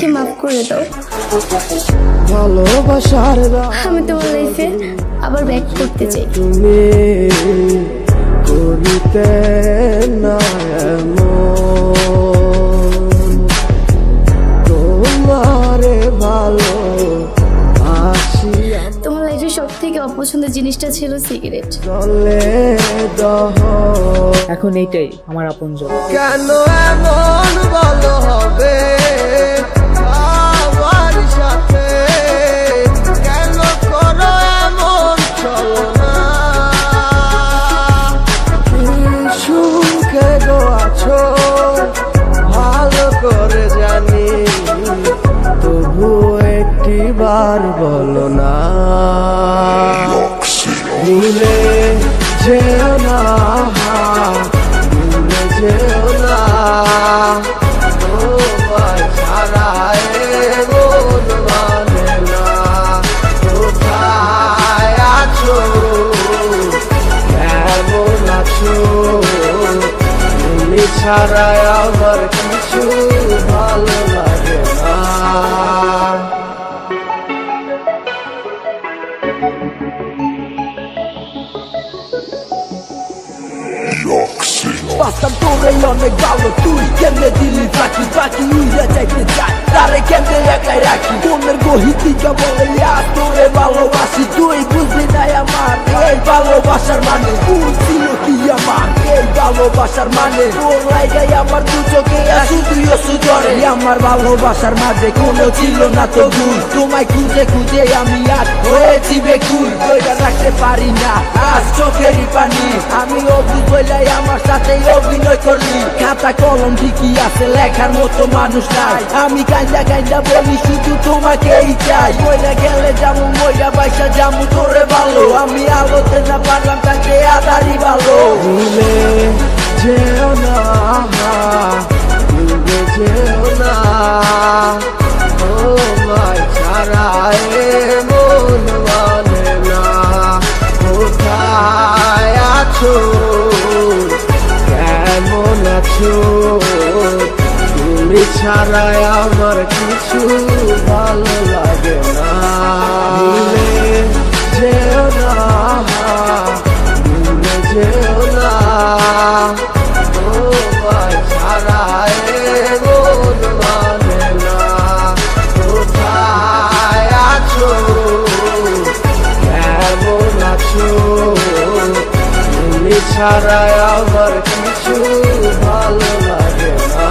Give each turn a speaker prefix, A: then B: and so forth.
A: আমাকে মাফ করে দাও।
B: ভালোবাসার
A: আমি তোমার লাইফে আবার ব্যাক করতে চাই।
B: তুমি করিতে না এমন, তোমারে ভালো আসি
A: তোমার লাইফে সব থেকে অপছন্দের জিনিসটা ছিল সিগারেট।
B: চলে দহ।
C: এখন এইটাই আমার আপনজন।
B: কেন এমন ভালো হবে আমার সাথে, কেন করো এমন ছলনা, কি সুখে গো আছো ভালো করে জানি, তবু একটিবার বলো না, ভুলে যেও না, ভুলে যেও না, তোমায় ছাড়া এ মন মানে না, কোথায় আছো কেমন আছো, তুমি ছাড়া আমার কিছু ভালো লাগে না।
D: বাস্তব তোরে অনেক ভালো, তুই কেমনে দিলি ফাঁকি ফাঁকি উইরা যাইতে চাই, তারে কেমনে একলাই রাখি, মনের গহিতিকা বলে তোরে ভালোবাসি, তুই বুঝলি নাই আমার এই ভালোবাসার মানে, ভুল ছিল কি আমার এই ভালোবাসার মানে, তোর লাইগাই আমার দু চোখে শুধুই সুজরে, আমার ভালোবাসার মাঝে কোনো ছিল না তো ভুল, তোমায় খুঁজে খুঁজে আমি আজ হয়েছি বেকুল, ওইটা রাখতে পারি না আজ চোখেরই পানি, আমি অবুঝ বইলাই আমার সাথে অভিনয় করলি, খাতা কলম ঠিকই আছে লেখার মতো মানুষ নাই, আমি কাইন্দা কাইন্দা বলি শুধু তোমাকেই চাই, মইরা গেলে যাবো মইরা বাইসা যাবো তোরে ভালো, আমি আলোতে না পারলাম তাকে আদারি ভালো,
B: ভুলে যেও না, ভুলে যেও না, তোমায় ছাড়া এ মন মানে না, কোথায় আছো কেমন আছো, তুমি ছাড়া আমার কিছু ভালো লাগে না, ভুলে যেও না, ভুলে যেও না, তোমায় ছাড়া এ মন মানে না, কোথায় আছো কেমন আছো, তুমি ছাড়া আমার কিছু ভালো লাগে না।